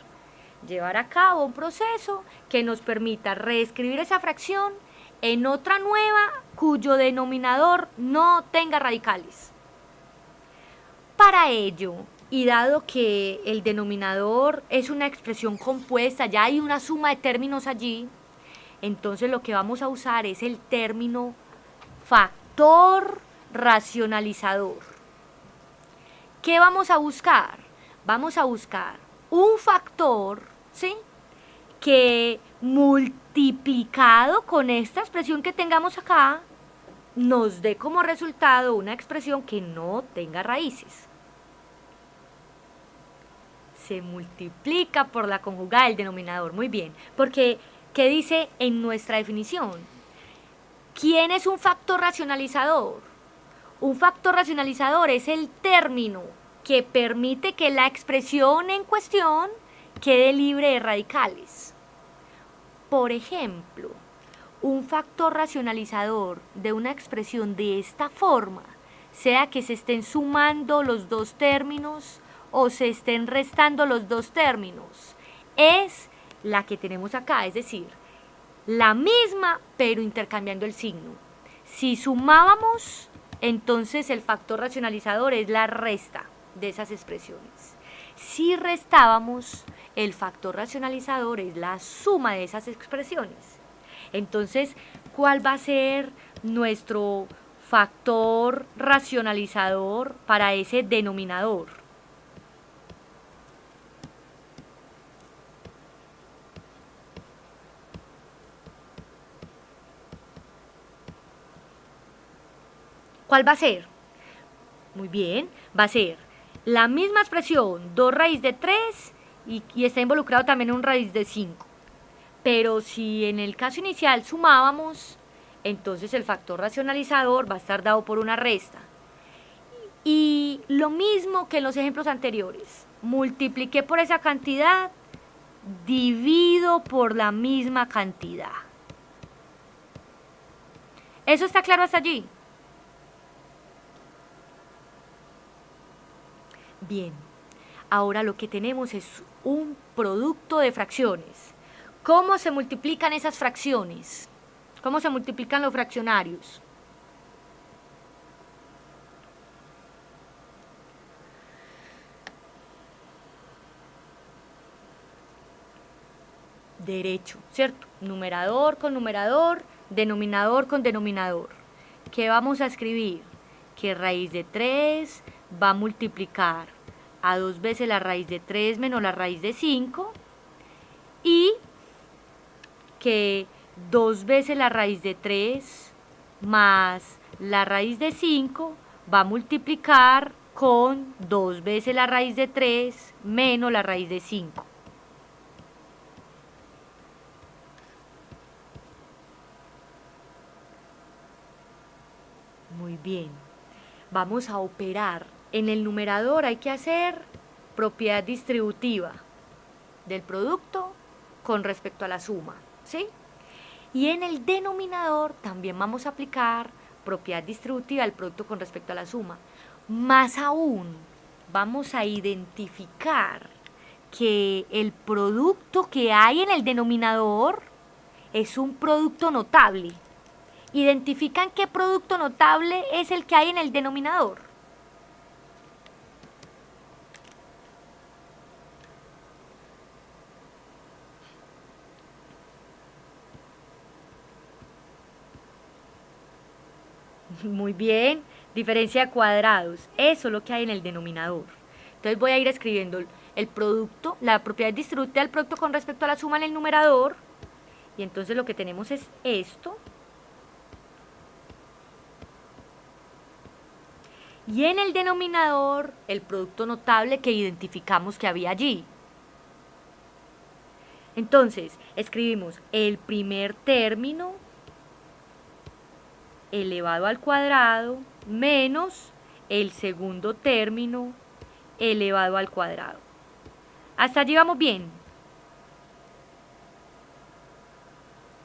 llevar a cabo un proceso que nos permita reescribir esa fracción en otra nueva cuyo denominador no tenga radicales. Para ello, y dado que el denominador es una expresión compuesta, ya hay una suma de términos allí, entonces lo que vamos a usar es el término factor racionalizador. ¿Qué vamos a buscar? Vamos a buscar un factor, ¿sí?, que multiplicado con esta expresión que tengamos acá, nos dé como resultado una expresión que no tenga raíces. se multiplica por la conjugada del denominador. Muy bien, porque ¿qué dice en nuestra definición? ¿Quién es un factor racionalizador? Un factor racionalizador es el término que permite que la expresión en cuestión quede libre de radicales. Por ejemplo, un factor racionalizador de una expresión de esta forma, sea que se estén sumando los dos términos o se estén restando los dos términos, es la que tenemos acá, es decir, la misma pero intercambiando el signo. Si sumábamos, entonces el factor racionalizador es la resta de esas expresiones. Si restábamos, el factor racionalizador es la suma de esas expresiones. Entonces, ¿cuál va a ser nuestro factor racionalizador para ese denominador? ¿Cuál va a ser? Muy bien, va a ser la misma expresión, 2 raíz de 3 y está involucrado también un raíz de 5. Pero si en el caso inicial sumábamos, entonces el factor racionalizador va a estar dado por una resta. Y lo mismo que en los ejemplos anteriores, multipliqué por esa cantidad, divido por la misma cantidad. ¿Eso está claro hasta allí? Bien, ahora lo que tenemos es un producto de fracciones. ¿Cómo se multiplican esas fracciones? ¿Cómo se multiplican los fraccionarios? Derecho, ¿cierto? Numerador con numerador, denominador con denominador. ¿Qué vamos a escribir? Que raíz de 3 va a multiplicar a 2 veces la raíz de 3 menos la raíz de 5 y que 2 veces la raíz de 3 más la raíz de 5 va a multiplicar con 2 veces la raíz de 3 menos la raíz de 5. Muy bien, vamos a operar. En el numerador hay que hacer propiedad distributiva del producto con respecto a la suma, ¿sí? Y en el denominador también vamos a aplicar propiedad distributiva del producto con respecto a la suma. Más aún, vamos a identificar que el producto que hay en el denominador es un producto notable. ¿Identifican qué producto notable es el que hay en el denominador? Muy bien, diferencia de cuadrados, eso es lo que hay en el denominador. Entonces voy a ir escribiendo el producto, la propiedad distributiva del producto con respecto a la suma en el numerador, y entonces lo que tenemos es esto. Y en el denominador, el producto notable que identificamos que había allí. Entonces, escribimos el primer término elevado al cuadrado menos el segundo término elevado al cuadrado. ¿Hasta allí vamos bien?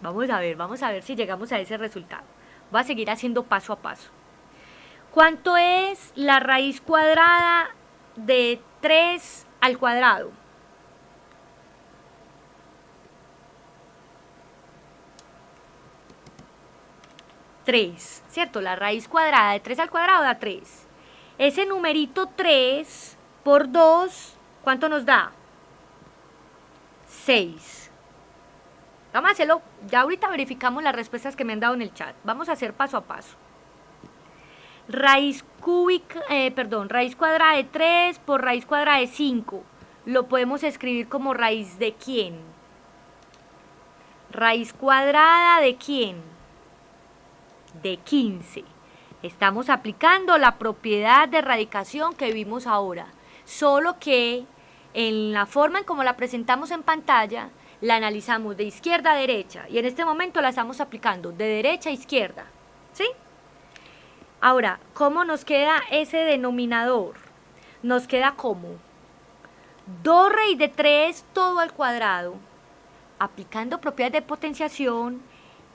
Vamos a ver si llegamos a ese resultado. Voy a seguir haciendo paso a paso. ¿Cuánto es la raíz cuadrada de 3 al cuadrado? Tres, ¿cierto? La raíz cuadrada de 3 al cuadrado da 3. Ese numerito 3 por 2, ¿cuánto nos da? 6. Vamos a hacerlo, ya ahorita verificamos las respuestas que me han dado en el chat. Vamos a hacer paso a paso. Raíz cuadrada de 3 por raíz cuadrada de 5. Lo podemos escribir como raíz de ¿quién? Raíz cuadrada de ¿quién? De 15. Estamos aplicando la propiedad de radicación que vimos ahora, solo que en la forma en como la presentamos en pantalla, la analizamos de izquierda a derecha y en este momento la estamos aplicando de derecha a izquierda, ¿sí? Ahora, ¿cómo nos queda ese denominador? Nos queda como 2 raíz de 3 todo al cuadrado. Aplicando propiedades de potenciación,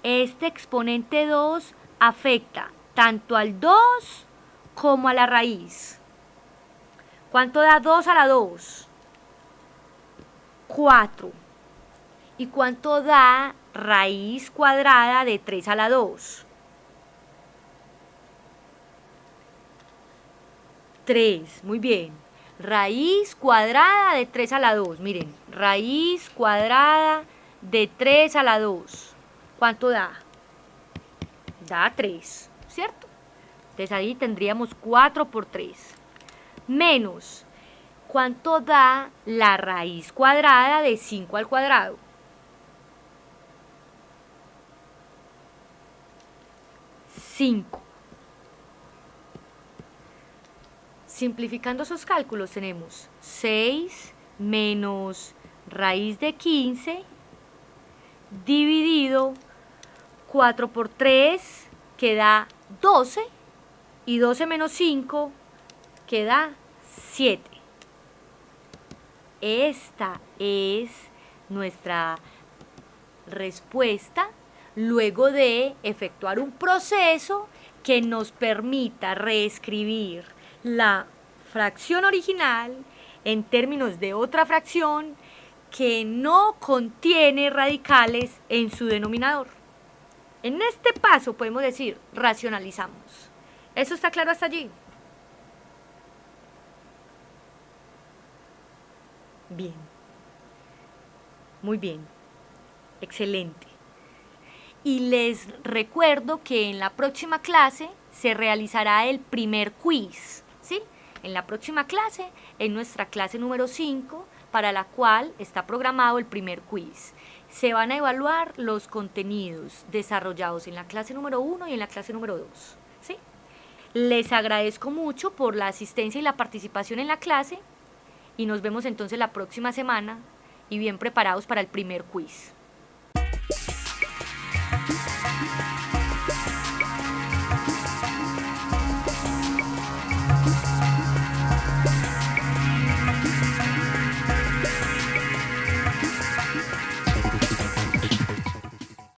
este exponente 2 afecta tanto al 2 como a la raíz. ¿Cuánto da 2 a la 2? 4. ¿Y cuánto da raíz cuadrada de 3 a la 2? 3, muy bien. Raíz cuadrada de 3 a la 2. Miren, raíz cuadrada de 3 a la 2. ¿Cuánto da? Da 3, ¿cierto? Entonces ahí tendríamos 4 por 3. Menos, ¿cuánto da la raíz cuadrada de 5 al cuadrado? 5. Simplificando esos cálculos tenemos 6 menos raíz de 15 dividido 4 por 3 que da 12 y 12 menos 5 que da 7. Esta es nuestra respuesta luego de efectuar un proceso que nos permita reescribir la fracción original en términos de otra fracción que no contiene radicales en su denominador. En este paso podemos decir racionalizamos. ¿Eso está claro hasta allí? Bien. Muy bien. Excelente. Y les recuerdo que en la próxima clase se realizará el primer quiz, ¿sí? En la próxima clase, en nuestra clase número 5, para la cual está programado el primer quiz. Se van a evaluar los contenidos desarrollados en la clase número 1 y en la clase número 2, ¿sí? Les agradezco mucho por la asistencia y la participación en la clase y nos vemos entonces la próxima semana y bien preparados para el primer quiz.